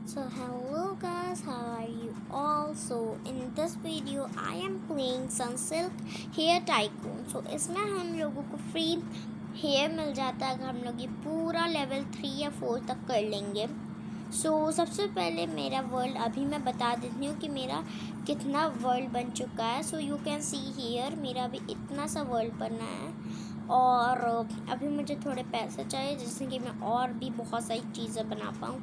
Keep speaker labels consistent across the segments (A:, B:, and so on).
A: So hello guys, how are you all? So in this video I am playing Sunsilk Hair Tycoon. So इसमें हम लोगों को free hair मिल जाता है अगर हम लोग ये पूरा लेवल 3 या 4 तक कर लेंगे. सबसे पहले मेरा वर्ल्ड अभी मैं बता देती हूँ कि मेरा कितना वर्ल्ड बन चुका है. यू कैन सी हियर मेरा अभी इतना सा वर्ल्ड बनना है और अभी मुझे थोड़े पैसे चाहिए जिससे कि मैं और भी बहुत सारी चीज़ें बना पाऊँ.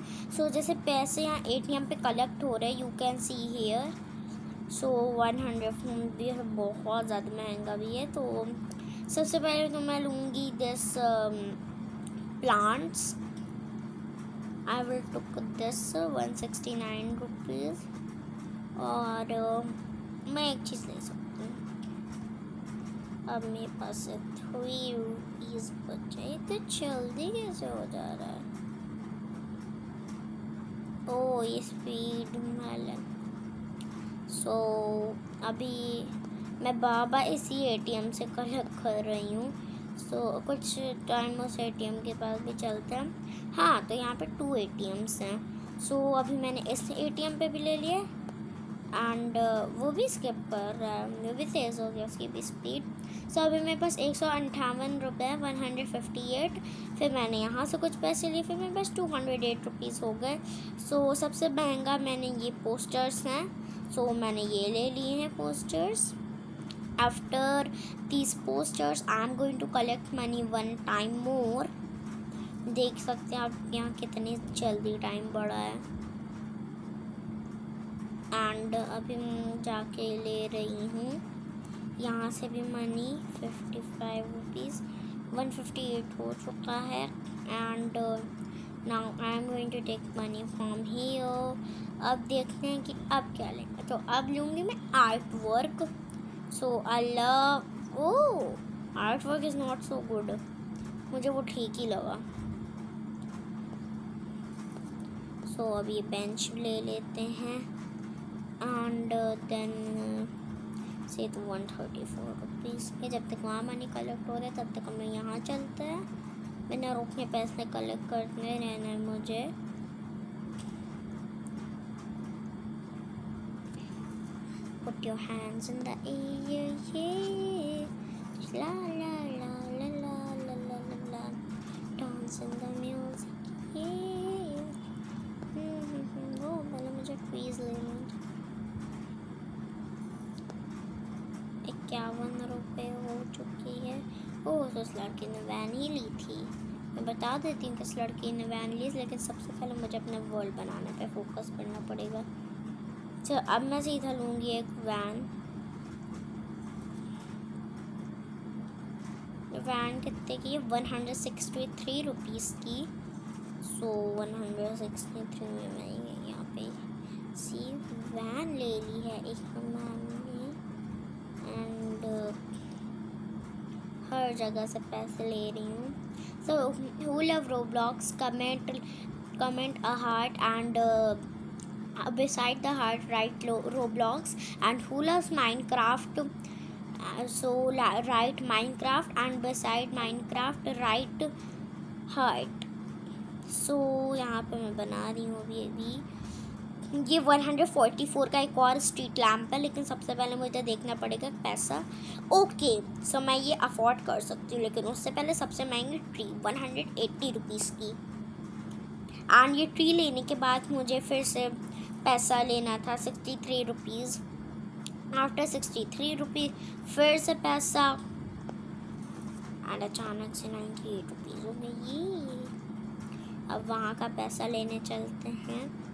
A: जैसे पैसे यहाँ ATM पे कलेक्ट हो रहे हैं, you can see here. 100 phone भी है, बहुत ज़्यादा महंगा भी है. तो सबसे पहले तो मैं लूँगी this plants. I will took this 169 rupees. और मैं एक चीज़ ले सकती हूँ. अब मेरे पास 3 रुपीज़ बचे. तो जल्दी कैसे हो जा रहा है? ओ ये स्पीड मेलन. अभी मैं बाबा इसी ATM से कलेक्ट कर रही हूँ. कुछ टाइम उस ATM के पास भी चलते हैं. हाँ, तो यहाँ पे 2 ATMs हैं. अभी मैंने इस ATM पे भी ले लिया एंड वो भी स्किप कर रहा है, वो भी तेज़ हो गया उसकी भी स्पीड. अभी मेरे पास 158 रुपये 158. फिर मैंने यहाँ से कुछ पैसे लिए, फिर मेरे पास 208 रुपीज़ हो गए. सबसे महंगा मैंने ये पोस्टर्स हैं. मैंने ये ले लिए हैं posters. After these posters I am going to collect money 1 time more. देख सकते हैं आप यहाँ कितनी जल्दी टाइम बढ़ा है. एंड अभी मैं जाके ले रही हूँ यहाँ से भी मनी 55 रुपीज़. 158 हो चुका है. And now I am going to take money from here. अब देखते हैं कि अब क्या लेंगे. तो अब लूँगी मैं art work. I love art work is not so good. मुझे वो ठीक ही लगा. अब ये बेंच ले लेते हैं. एंड देन से तो 134 रुपीज़. जब तक वहाँ मनी कलेक्ट हो रहा है तब तक हमें यहाँ चलते हैं. बिना रुके पैसे कलेक्ट करते रहना है मुझे. Put your hands in the air, yeah. La la la la la la la la la. Dance in the music, yeah. पहले मुझे ट्रीज लेना. 51 रुपये हो चुकी है. तो उस लड़की ने वैन ही ली थी. मैं बता देती हूँ कि इस लड़की ने वैन ली, लेकिन सबसे पहले मुझे अपने वर्ल्ड बनाने पे फोकस करना पड़ेगा. अब मैं सीधा लूँगी एक वैन. वैन कितने की है? 163 रुपीज़ की. 163 में मैं यहाँ पे सी वैन ले ली है एक मैम ने. एंड हर जगह से पैसे ले रही हूँ. who love Roblox, comment a heart and beside the heart write Roblox. And who loves Minecraft, write Minecraft and beside Minecraft write heart. यहाँ पे मैं बना रही हूँ अभी. ये 144 का एक और स्ट्रीट लैम्प है, लेकिन सबसे पहले मुझे देखना पड़ेगा पैसा. ओके, मैं ये अफोर्ड कर सकती हूँ, लेकिन उससे पहले सबसे महंगी ट्री 180 रुपीज़ की. एंड ये ट्री लेने के बाद मुझे फिर से पैसा लेना था 63 रुपीज़. आफ्टर 63 रुपीज़ फिर से पैसा. एंड अचानक से 98 रुपीज़ हो गई. अब वहाँ का पैसा लेने चलते हैं.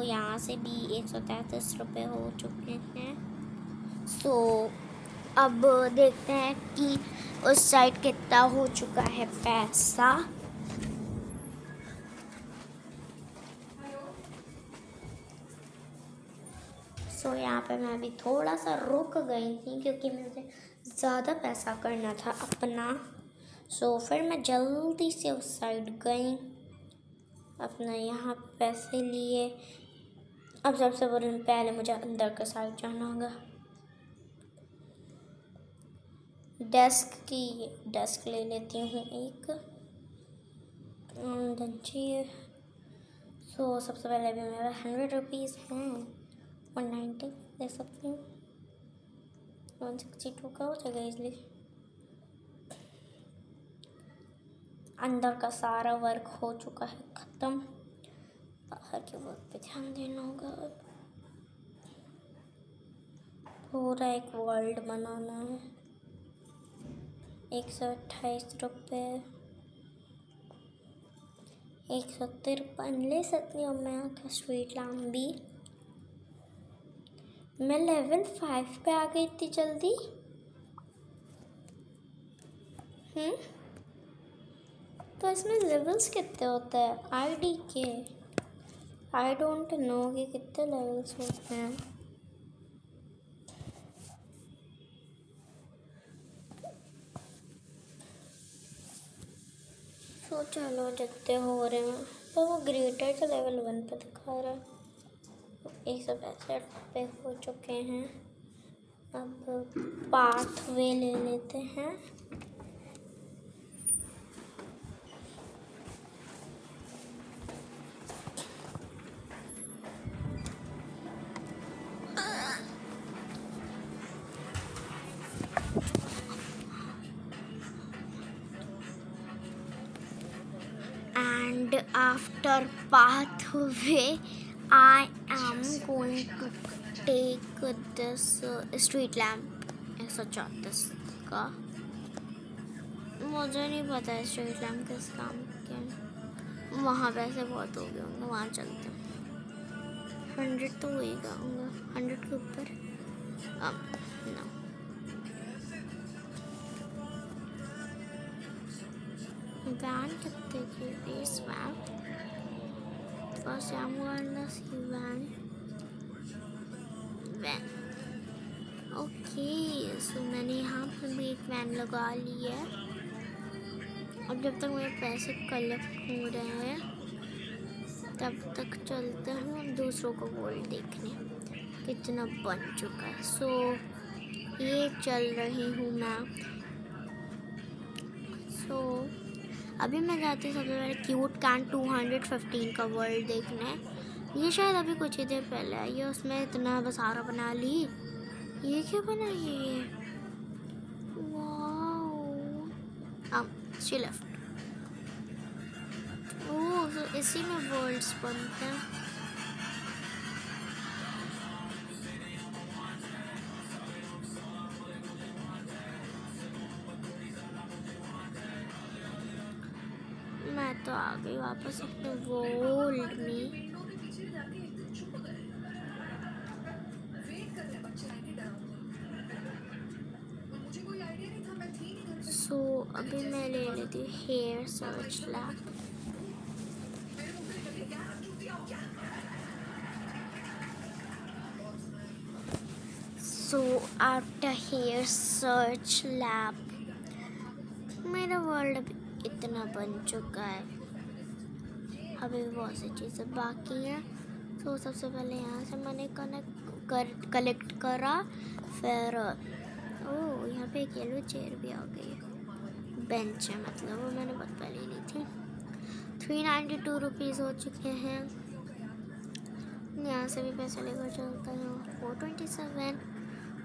A: यहाँ से भी 133 रुपये हो चुके हैं. अब देखते हैं कि उस साइड कितना हो चुका है पैसा. यहाँ पे मैं अभी थोड़ा सा रुक गई थी क्योंकि मुझे ज़्यादा पैसा करना था अपना. फिर मैं जल्दी से उस साइड गई, अपना यहाँ पैसे लिए. अब सबसे पहले मुझे अंदर के साइड जाना होगा. डेस्क ले लेती हूँ एक. सो सबसे पहले अभी मेरा 100 रुपीज़ हैं, 190 दे सकती हूँ, 162 का हो जाएगा इजली। अंदर का सारा वर्क हो चुका है ख़त्म, बाहर के वर्क पे ध्यान देना होगा। अब पूरा एक वर्ल्ड बनाना है। 128 रुपये, 153 ले सकती हूँ मैं का स्ट्रीट लैम्प भी। मैं लेवल 5 पे आ गई इतनी जल्दी। तो इसमें लेवल्स कितने होते हैं आईडी के? आई डोंट नो कि कितने लेवल्स होते हैं। तो चलो जितने हो रहे हैं, तो वो ग्रेटर तो लेवल 1 पे दिखा रहा है। 165 पे हो चुके हैं। अब पाथवे ले लेते हैं। And after pathway, I am going to take this street lamp 134 का। मुझे नहीं पता है स्ट्रीट लैम्प किस काम के। वहाँ पैसे बहुत हो गए होंगे, वहाँ चलते हैं। 100 तो होएगा, 100 के ऊपर। ना वैन कितने की? Base van first I'm gonna see van. Okay, so मैंने यहाँ पर भी एक वैन लगा ली है। अब जब तक मेरे पैसे कलेक्ट हो रहे हैं तब तक चलते हैं दूसरों को गोल्ड देखने कितना बन चुका है। सो ये चल रही हूँ मैं। सो अभी मैं जाती हूँ सबसे पहले क्यूट कैन 215 का वर्ल्ड देखने। ये शायद अभी कुछ ही देर पहले आई है, उसमें इतना सारा बना ली। ये क्या बना ये? Wow, she left. ओह, तो इसी में वर्ल्ड्स बनते हैं। मैं तो आ गई वापस अपने वर्ल्ड में। सो अभी मैं ले लेती हूँ hair search lab. So after hair search lab मेरा वर्ल्ड अभी इतना बन चुका है। अभी भी बहुत सी चीज़ें बाकी हैं। तो सबसे पहले यहाँ से मैंने कलेक्ट करा। फिर ओह, यहाँ पे एक येलो चेयर भी आ गई है, बेंच है मतलब, वो मैंने बहुत पहले ली थी। 392 रुपीज़ हो चुके हैं। यहाँ से भी पैसे लेकर चलता हूँ। 427।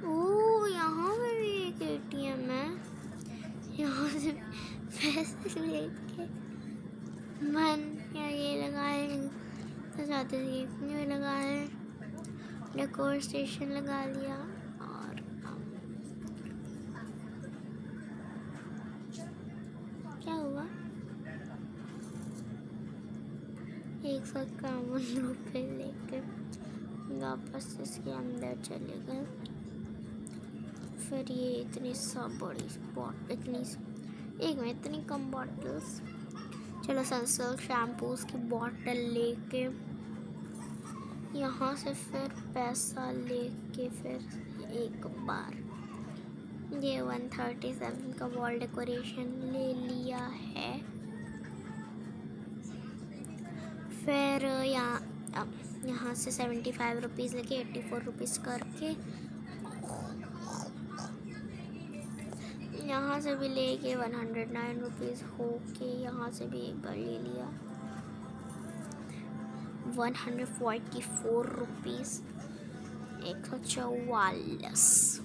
A: ओह, यहाँ पे भी एक ATM है। यहाँ से पैसे लेके मन या ये लगाए तो जाते थे, ये लगाए, डेकोर स्टेशन लगा लिया। और क्या हुआ? 151 रुपये लेके वापस इसके अंदर चले गए। फिर ये इतनी सब बड़ी इतनी कम बॉटल्स। चलो सनसिल्क शैम्पूस की बॉटल लेके यहाँ से फिर पैसा लेके फिर एक बार ये 137 का वॉल डेकोरेशन ले लिया है। फिर यहाँ से 75 रुपीज़ लेके 84 रुपीज़ करके यहाँ से भी लेके 109 रुपीज़ हो के यहाँ से भी एक बार ले लिया। 144 रुपीज़, 144।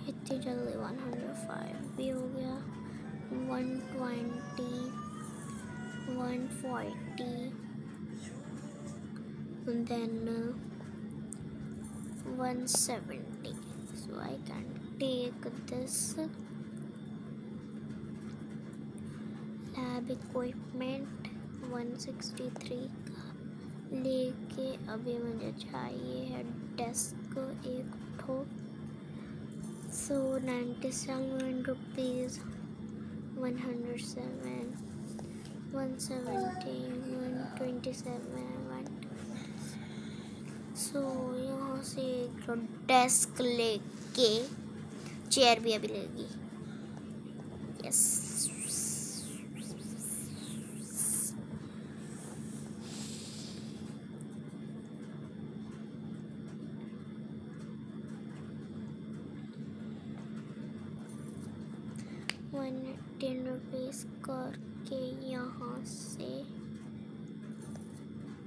A: इतनी जल्दी 105 भी हो गया। 120, 140, and then 170. So I can take this lab equipment 163 का लेके अभी मुझे चाहिए है डेस्क एक ठो। So 97 rupees, 107, 170, 127, सो यहाँ से एक डेस्क लेके चेयर भी अभी लेगी। यस, ₹110 करके यहाँ से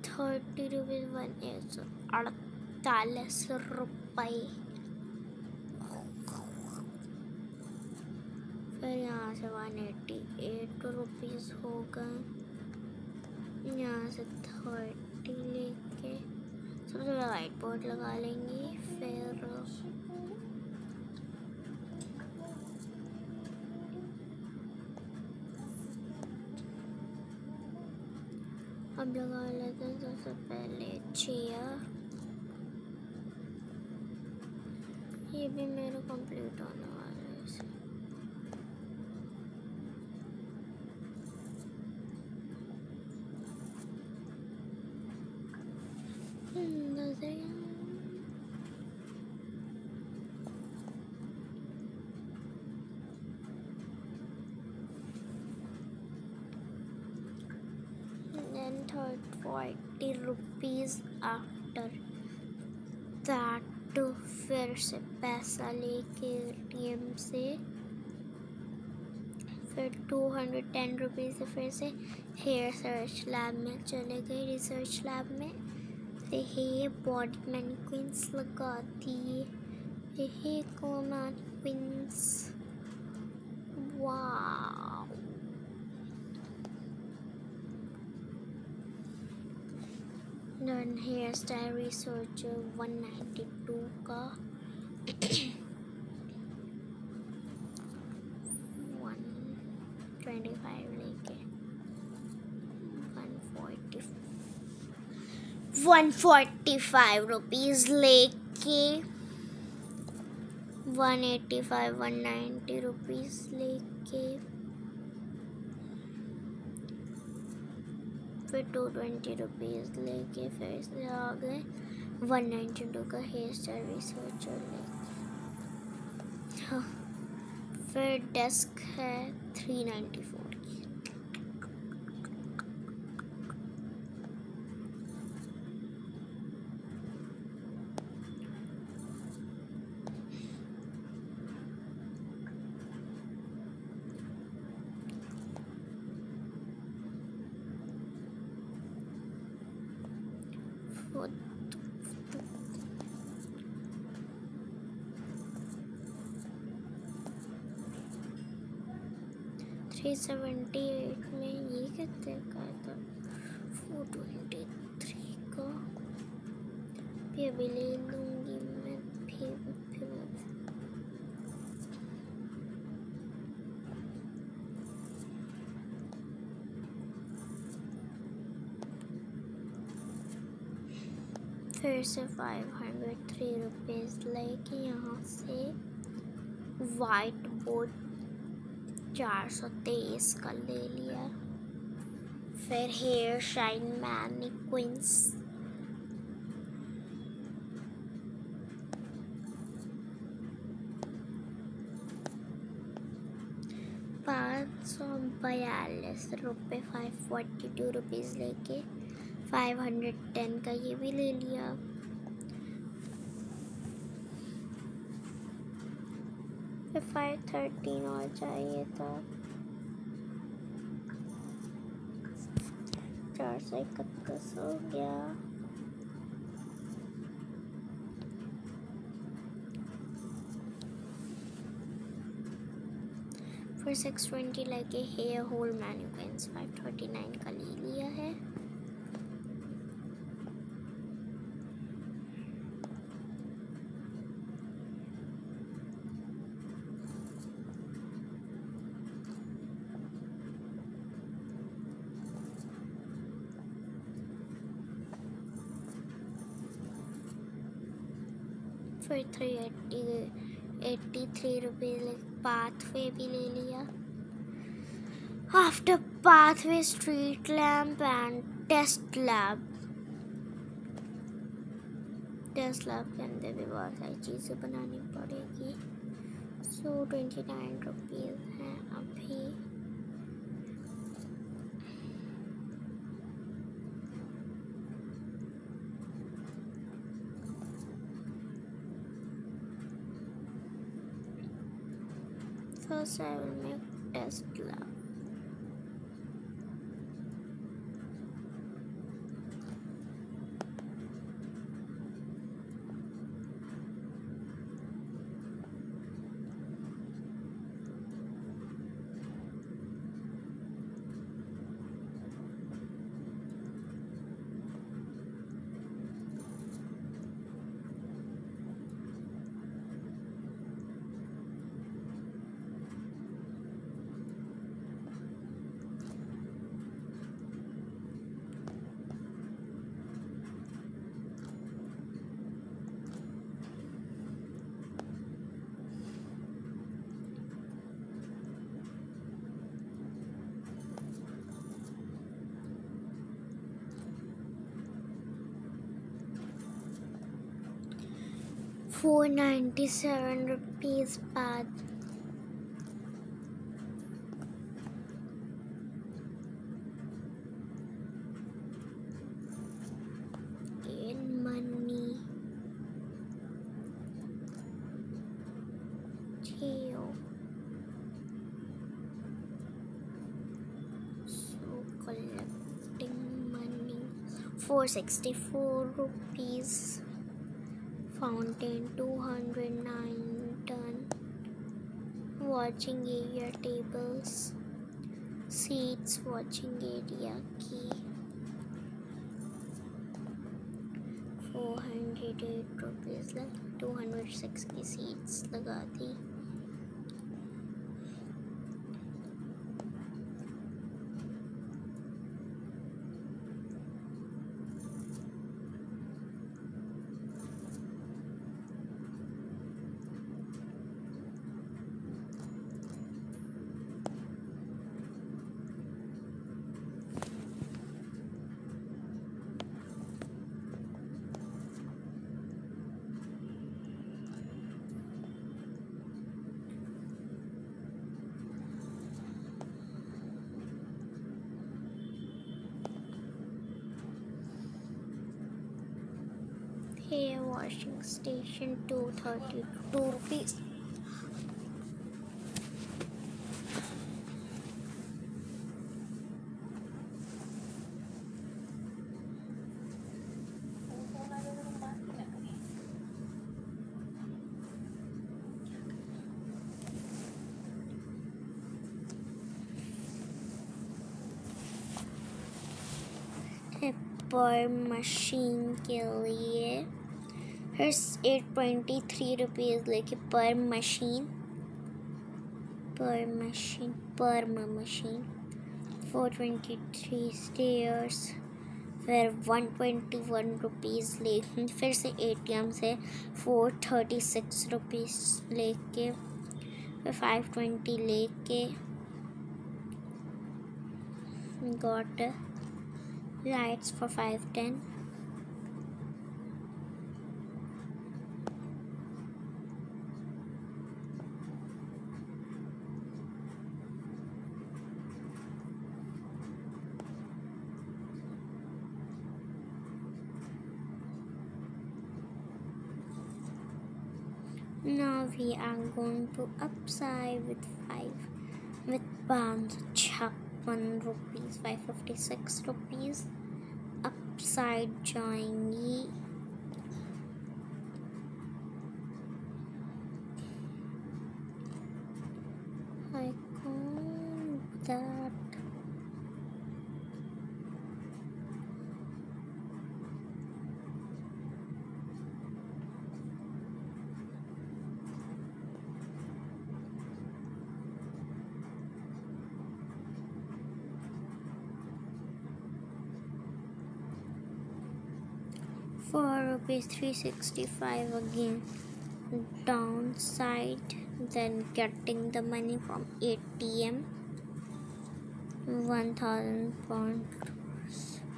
A: 30 रुपीज़, 148 रुपये। फिर यहाँ से 188 रुपीज़ हो गए। यहाँ से 30 लेके सबसे पहले वाइट बोर्ड लगा लेंगे। फिर अब लगा लेते हैं सबसे पहले चेयर। ये भी मेरा कंप्लीट होने वाला है इसे। Then 40 rupees after that, फिर से पैसा लेके ATM से फिर 210 रुपीज़ से फिर से हेयर सर्च लैब में चले गए। रिसर्च लैब में हे बॉडी मैनिक्विंस लगा दिए। हे को मैनिक्विंस, वाव। Then हेयर स्टाइल रिसर्चर 192 का 125 लेके 145 रुपीज़ लेके 185, 190 रुपीज़ लेके फिर 220 रुपीज़ लेके फिर से आ गए 192 का हेयर स्टाइल रिसर्चर लेके। हाँ, फिर डेस्क है 394 की। $378 में ये कितने का था? 423 का भी अभी ले लूँगी मैं। फिर से 503 रुपीज़ लेके यहाँ से वाइट बोर्ड 423 का ले लिया। फिर हेयर शाइन मैनिक्विंस 542 रुपये, 542 रुपीज़ लेके 510 का ये भी ले लिया। फिर 513 और चाहिए था। 431 हो गया। फिर 620 लेके हेयर होल मैन्युकेंस 539 का ले लिया है। फिर 383 रुपीज़ पाथवे भी ले लिया। After pathway street lamp and test lab के अंदर भी बहुत सारी चीज़ें बनानी पड़ेगी। सो 29 रुपीज़ हैं अभी। First I will make test lab. ₹497 बाद money Theo. So collecting money. 464 rupees. Fountain 209 ton. Watching area tables. Seats watching area key. 408 rupees लगा 206 की seats लगा दी। Hair washing station 232 rupees. पर मशीन के लिए फिर 823 रुपीज़ लेके पर मशीन 423 स्टेयर्स फिर 121 रुपीज़ लेके फिर से ATM से 436 रुपीज़ लेके फिर 520 लेके got lights for 510. Now we are going to upside with 5 with pounds. 56 rupees, 556 rupees. Upside जाएंगी. I can't that. ₹4 365 again. Downside, then getting the money from ATM. 1000 pound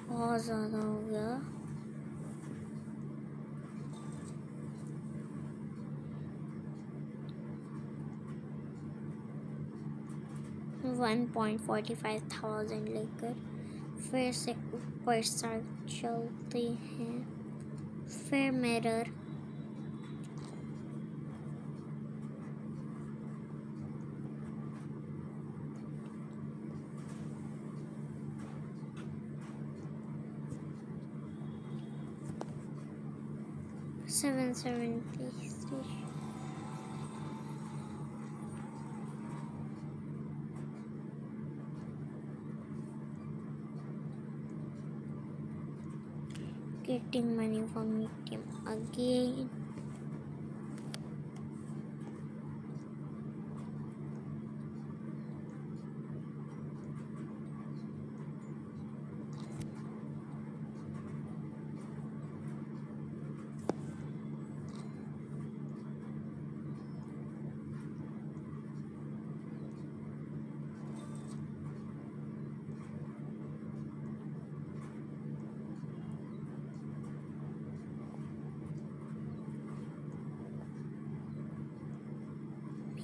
A: बहुत ज़्यादा हो गया. $1.45,000 लेकर फिर से ऊपर साइड चलते हैं. फिर mirror. $770. Getting money from ATM again.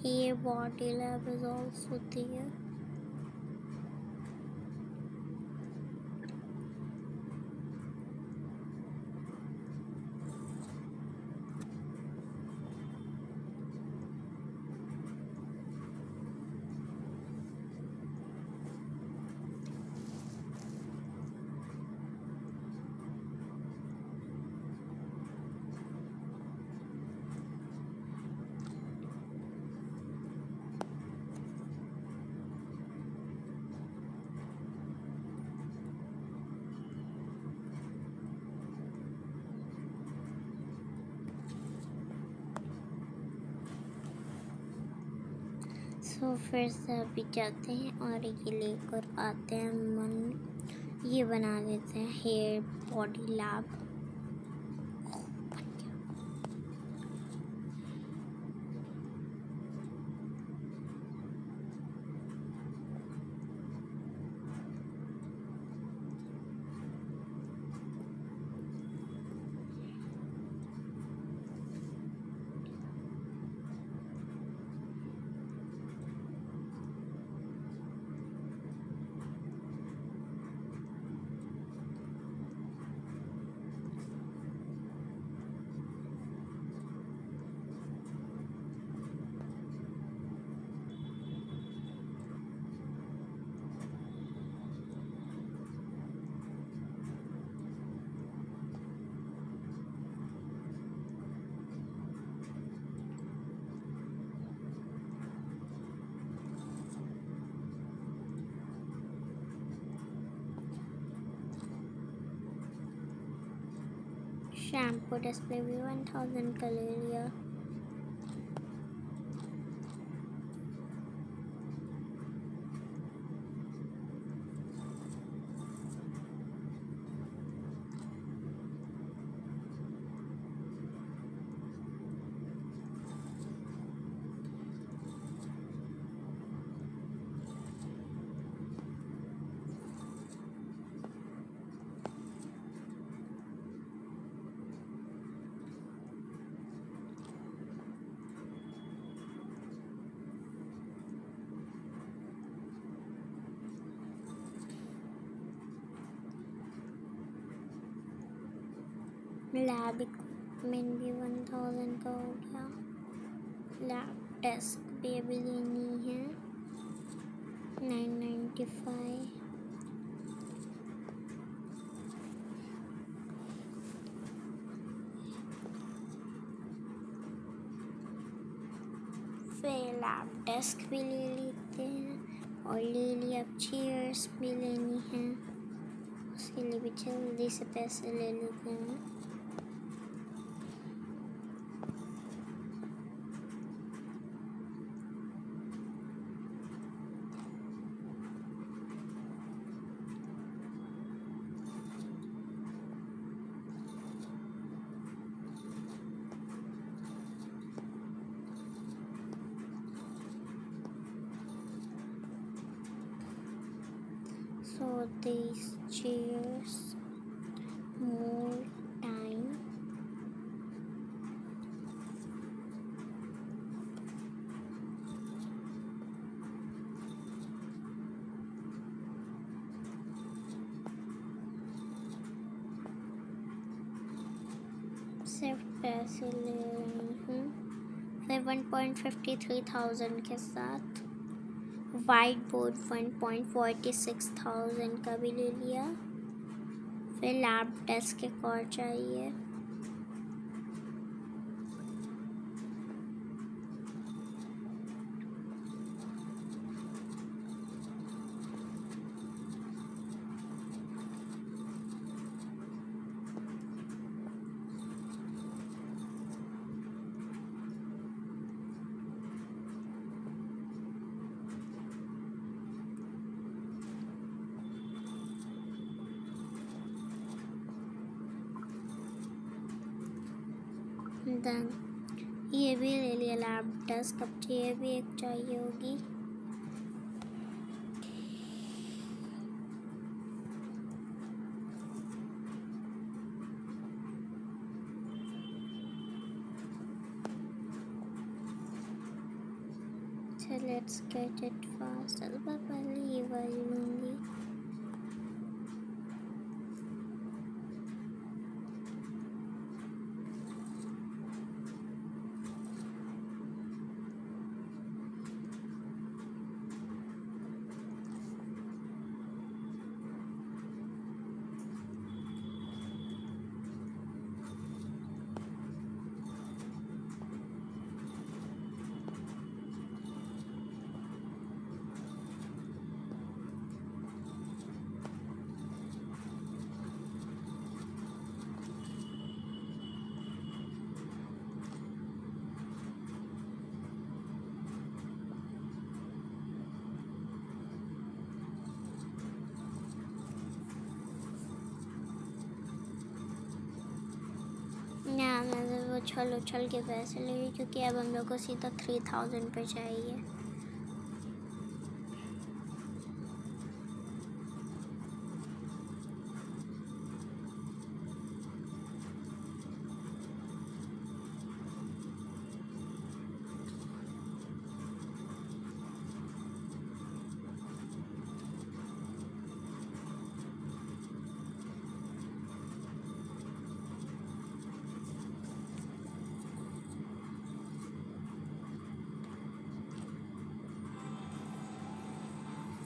A: Here body lab is also there. तो फिर से अभी जाते हैं और ये लेकर आते हैं मन. ये बना देते हैं hair body lab. Shampoo display भी 1000 का ले लिया. लैब इक्विपमेंट भी 1000 का हो गया. लैब डेस्क भी अभी लेनी है 995। फिर लैब डेस्क भी ले लेते हैं और ले लिया। अब चेयर्स भी लेनी है, उसके लिए भी जल्दी से पैसे ले लेते हैं। So these chairs more time. सिर्फ पैसे ले रही हूँ। फिर 1,53,000 के साथ वाइट बोर्ड 1,46,000 का भी ले लिया। फिर लैब डेस्क एक और चाहिए। देन ये भी ले लिया लैब डेस्क। अब ये भी एक चाहिए होगी। So let's get it fast। पहले ये वाली लूँगी। ना मैं वो उछल उछल के पैसे ले रही, क्योंकि अब हम लोग को सीधा 3,000 पे चाहिए।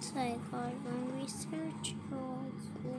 A: So I got one research also.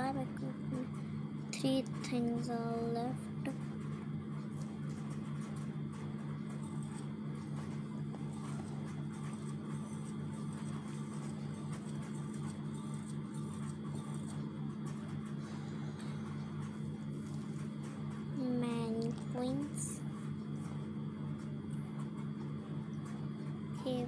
A: 5 equipment. 3 things are left. Many points. Here.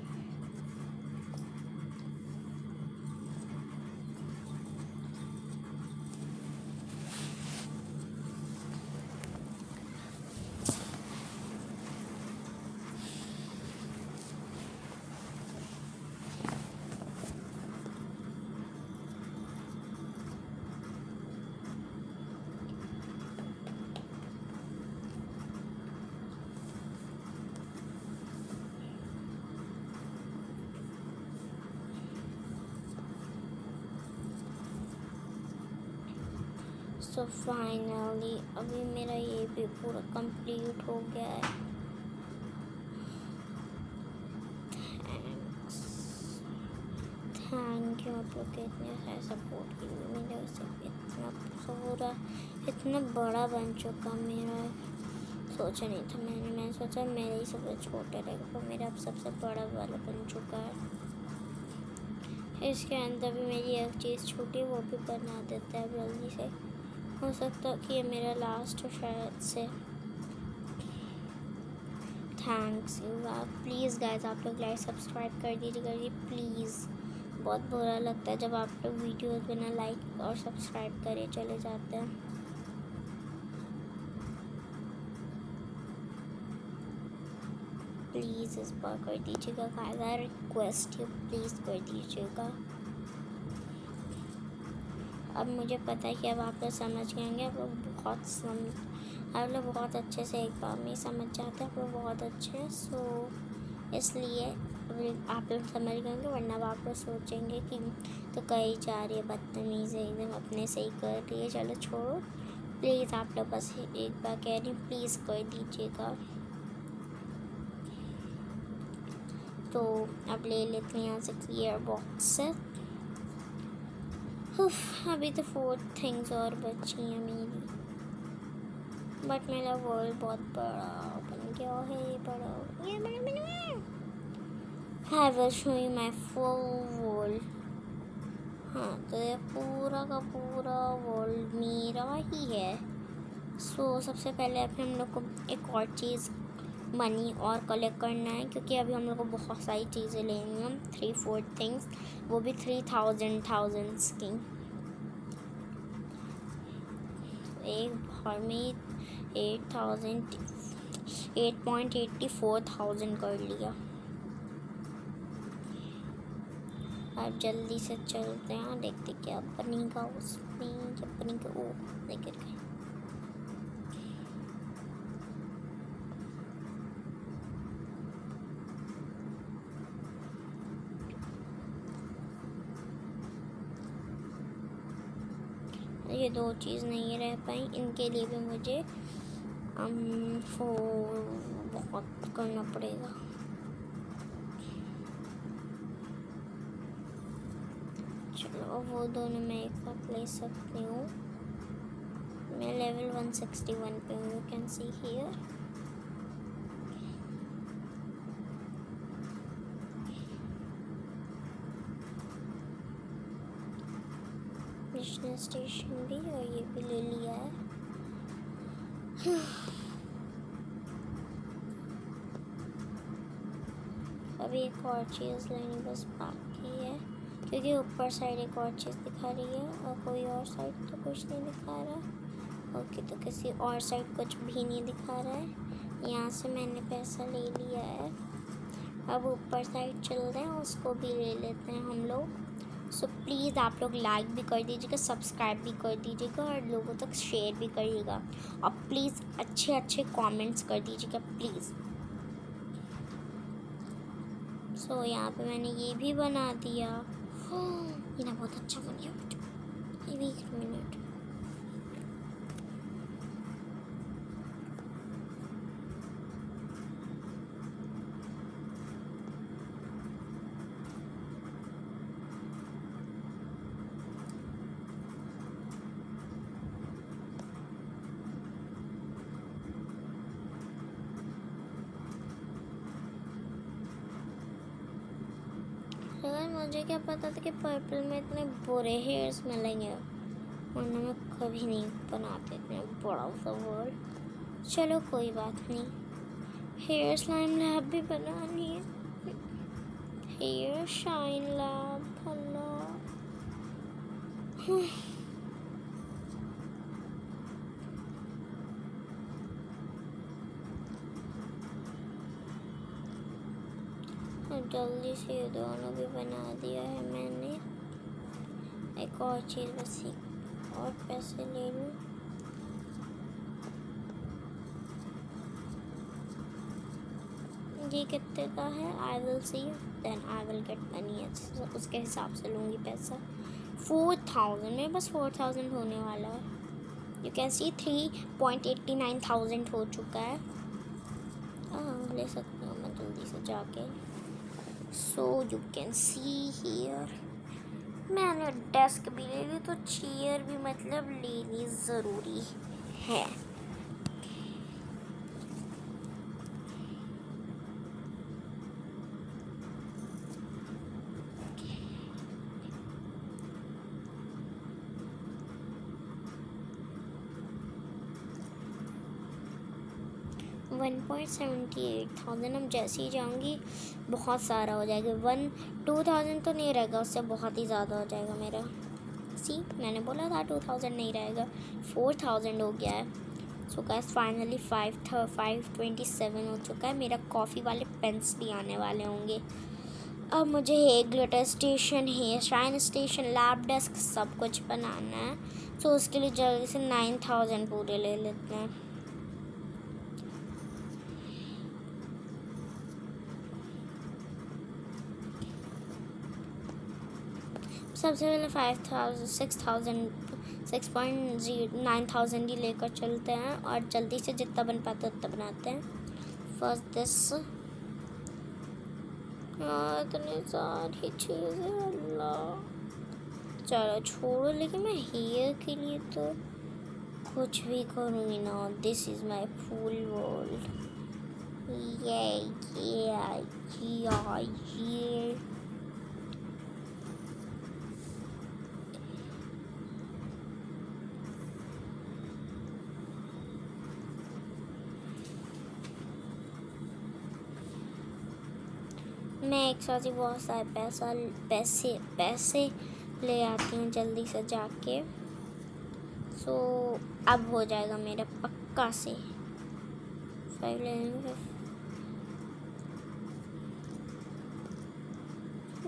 A: तो फाइनली अभी मेरा ये भी पूरा कंप्लीट हो गया है। थैंक यू आप लोग के इतने सारे सपोर्ट के लिए। मेरे सिर्फ इतना बड़ा बन चुका मेरा, सोचा नहीं था मैंने सोचा मेरा ही सबसे छोटा रहेगा, पर मेरा अब सबसे बड़ा वाला बन चुका है। इसके अंदर भी मेरी एक चीज़ छोटी वो भी बना देता है जल्दी से। हो सकता है कि ये मेरा लास्ट शायद से। थैंक्स यू प्लीज़ गाइस, आप लोग लाइक सब्सक्राइब कर दीजिए प्लीज़। बहुत बुरा लगता है जब आप लोग वीडियोस बिना लाइक और सब्सक्राइब करे चले जाते हैं। प्लीज़ इस बार कर दीजिएगा guys, I request you please कर दीजिएगा। अब मुझे पता है कि अब आप लोग समझ गए होंगे। आप लोग बहुत अच्छे से एक बार में समझ जाते हैं। आप लोग बहुत अच्छे हैं, सो इसलिए आप लोग समझ गए होंगे, वरना आप लोग सोचेंगे कि तो कहीं जा रही है बदतमीज़ है एकदम, अपने से ही कर रही है। चलो छोड़ो, प्लीज़ आप लोग बस एक बार कह रही प्लीज़ कर दीजिएगा। तो अब ले लेते हैं यहाँ से क्लियर बॉक्स से। अभी तो 4 थिंग्स और बची हैं मेरी, बट मेरा वर्ल्ड बहुत बड़ा बन गया है। ये बड़ा I will show you my full world। हाँ, तो ये पूरा का पूरा वर्ल्ड मेरा ही है। सो सबसे पहले अभी हम लोग को एक और चीज़ मनी और कलेक्ट करना है, क्योंकि अभी हम लोग को बहुत सारी चीज़ें लेनी हैं। 3-4 थिंग्स, वो भी 3000 की। एक बार में 8.84,000 कर लिया। अब जल्दी से चलते हैं, देखते क्या बनेगा उसमें। जब बनेगा ओ लेकर गए। ये 2 चीज़ नहीं रह पाई, इनके लिए भी मुझे बहुत करना पड़ेगा। चलो वो दोनों मैं एक साथ ले सकती हूँ। मैं लेवल 161 पे हूँ, you can see here. Mission station भी, और ये भी ले लिया है। अभी एक और चीज़ लेनी बस बाकी है, क्योंकि ऊपर साइड एक और चीज़ दिखा रही है और कोई और साइड तो कुछ नहीं दिखा रहा। ओके, तो किसी और साइड कुछ भी नहीं दिखा रहा है। यहाँ से मैंने पैसा ले लिया है। अब ऊपर साइड चलते हैं, उसको भी ले लेते हैं हम लोग। सो प्लीज़ आप लोग लाइक भी कर दीजिएगा, सब्सक्राइब भी कर दीजिएगा और लोगों तक शेयर भी करिएगा। और प्लीज़ अच्छे अच्छे कमेंट्स कर दीजिएगा प्लीज़। सो यहाँ पे मैंने ये भी बना दिया। ये ना बहुत अच्छा बन गया। ये भी 1 मिनट। अगर मुझे क्या पता था कि पर्पल में इतने बुरे हेयर्स मिलेंगे, वरना मैं कभी नहीं बनाते इतना बड़ा सा वर्ल्ड। चलो कोई बात नहीं, हेयर स्लाइम लैब भी बनानी है। Hair shine lab, hello. जल्दी से ये दोनों भी बना दिया है मैंने। एक और चीज़ बस, और पैसे ले लूँ। ये कितने का है? I will see then I will get money, उसके हिसाब से लूँगी पैसा। 4000 में बस 4000 होने वाला है। यू कैन सी 3.89,000 हो चुका है। ले सकती हूँ मैं जल्दी से जाके। So you can see here, मैंने डेस्क भी ले ली, तो चेयर भी मतलब लेनी ज़रूरी है। $1.78,000 अब जैसे ही जाऊँगी बहुत सारा हो जाएगा। 2,000 तो नहीं रहेगा, उससे बहुत ही ज़्यादा हो जाएगा मेरा। सी मैंने बोला था 2,000 नहीं रहेगा, 4,000 हो गया है। सो गाइस फाइनली 527 हो चुका है। मेरा कॉफ़ी वाले पेन्स भी आने वाले होंगे। अब मुझे hair glitter station, hair shine station, lab desk सब कुछ बनाना है। सो उसके लिए जल्दी से 9,000 पूरे ले लेते हैं। सबसे पहले 6,9,000 ही लेकर चलते हैं, और जल्दी से जितना बन पाता है उतना बनाते हैं। फर्स्ट दिस, इतनी सारी चीज़ें, अल्लाह। चलो छोड़ो, लेकिन मैं हेयर के लिए तो कुछ भी करूँगी ना। This is my full world. ये मैं एक साथ ही बहुत सारे पैसे ले आती हूँ जल्दी से जाके। सो अब हो जाएगा मेरा पक्का से 5 ले लूँगी।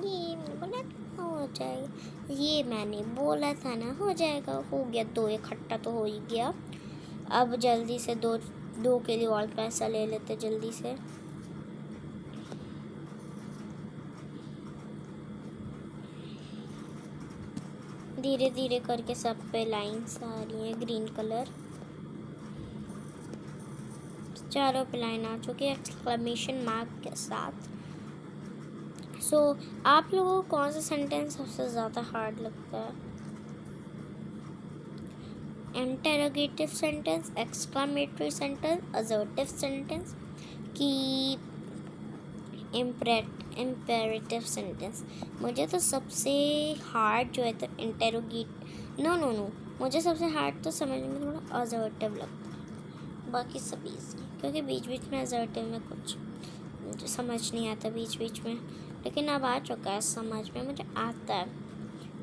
A: ये बोला हो जाएगा, ये मैंने बोला था ना हो जाएगा। हो गया, 2 इकट्ठा तो हो ही गया। अब जल्दी से दो के लिए और पैसा ले लेते जल्दी से। धीरे धीरे करके सब पे लाइन्स आ रही हैं ग्रीन कलर। चारों पे लाइन आ चुकी है एक्सक्लेमेशन मार्क के साथ। सो आप लोगों को कौन सा सेंटेंस सबसे ज़्यादा हार्ड लगता है? Interrogative sentence, exclamatory sentence, assertive sentence कि इम्पेरेटिव सेंटेंस? मुझे तो सबसे हार्ड जो है तो नो मुझे सबसे हार्ड तो समझने में थोड़ा असर्टिव लगता है, बाकी सभी क्योंकि बीच बीच में असर्टिव में कुछ मुझे समझ नहीं आता बीच बीच में, लेकिन अब आ चुका है समझ में, मुझे आता है।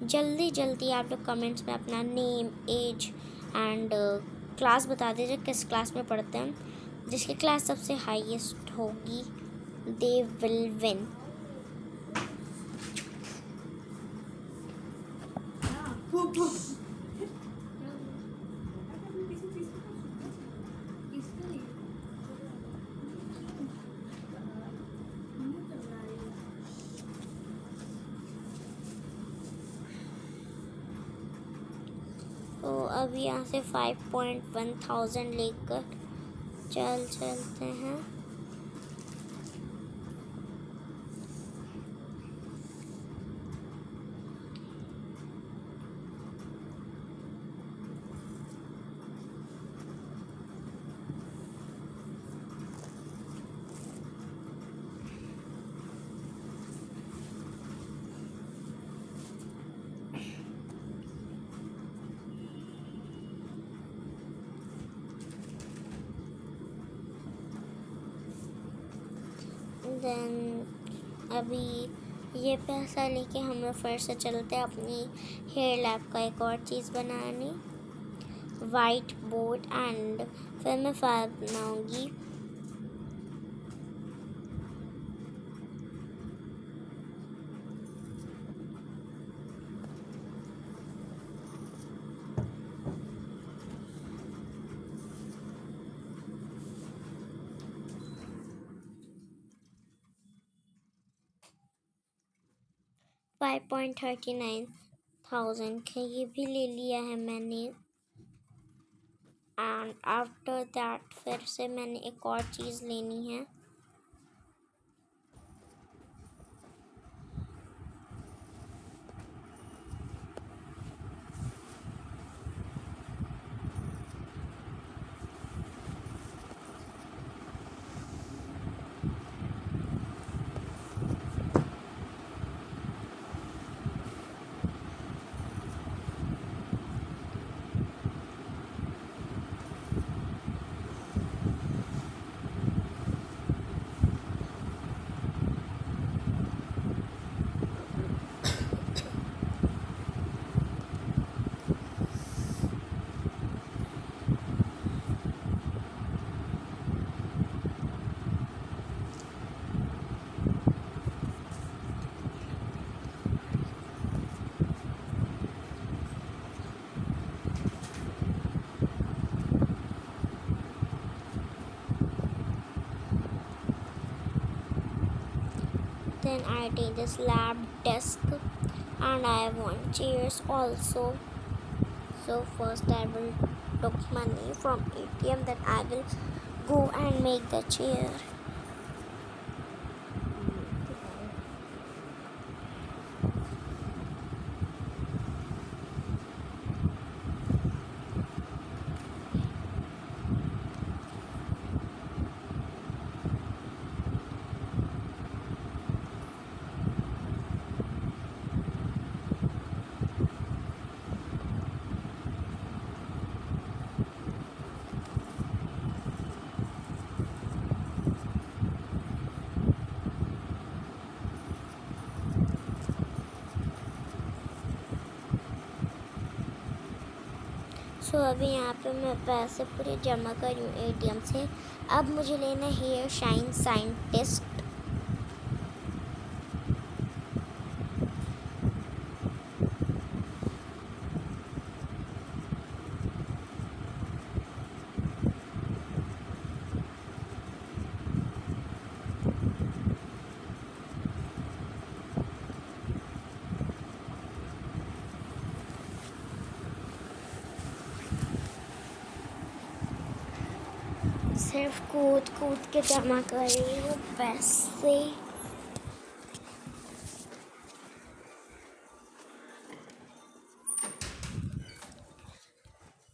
A: जल्दी आप लोग कमेंट्स में अपना नेम, एज एंड क्लास बता दीजिए किस क्लास में पढ़ते हैं। जिसकी क्लास सबसे हाईएस्ट होगी they will win. तो अब यहाँ से 5.1,000 लेकर चलते हैं। देन अभी ये पैसा लेके हम लोग फिर से चलते हैं अपनी हेयर लैब का एक और चीज़ बनाने, वाइट बोर्ड, एंड फिर मैं फाइल बनाऊँगी। 5,39,000 का ये भी ले लिया है मैंने। एंड आफ्टर दैट फिर से मैंने एक और चीज़ लेनी है। Then I take this lab desk and I want chairs also. So first I will took money from ATM, then I will go and make the chair. सो अभी यहाँ पे मैं पैसे पूरे जमा करी हूँ ATM से। अब मुझे लेना हेयर शाइन साइंटिस्ट। सिर्फ कूद कूद के जमा कर रही हूँ पैसे।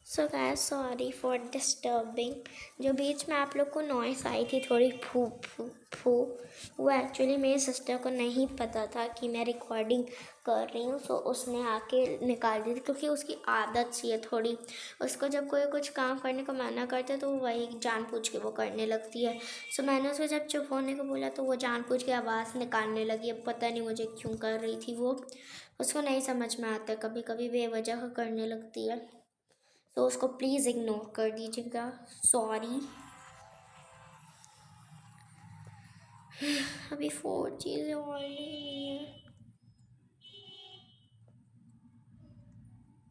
A: So guys sorry for disturbing. जो बीच में आप लोग को नॉइस आई थी थोड़ी फू फू फू, वो एक्चुअली मेरी सिस्टर को नहीं पता था कि मैं रिकॉर्डिंग कर रही हूँ, सो उसने आके निकाल दी थी, क्योंकि उसकी आदत सी है थोड़ी। उसको जब कोई कुछ काम करने को मना करता है तो वही जानबूझ के वो करने लगती है। सो मैंने उसको जब चुप होने को बोला तो वो जानबूझ के आवाज़ निकालने लगी। अब पता नहीं मुझे क्यों कर रही थी वो, उसको नहीं समझ में आता, कभी कभी बेवजह करने लगती है। तो उसको प्लीज़ इग्नोर कर दीजिएगा, सॉरी। अभी 4 चीज़ें और नहीं है।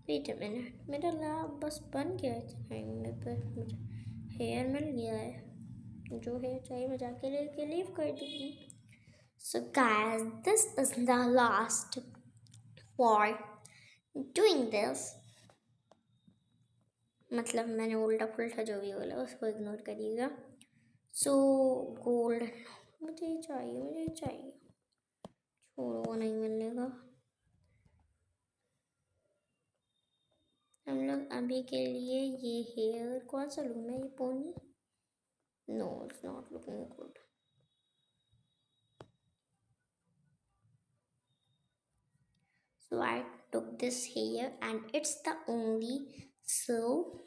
A: वेट अ मिनट, मेरा लैब बस बन गया है टाइम में, पर मुझे हेयर मिल गया है। जो हेयर चाहिए मैं जाके लेके लीव कर दूँगी। So guys this is the last for doing this. मतलब मैंने उल्टा पुल्टा जो भी बोला उसको इग्नोर करिएगा। सो गोल्ड मुझे चाहिए, छोड़ो वो नहीं मिलने का। हम लोग अभी के लिए ये हेयर कौन सा लूँ मैं, ये pony? No it's not looking good. So I took this hair and it's the only. So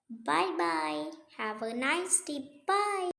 A: bye bye, have a nice day, bye.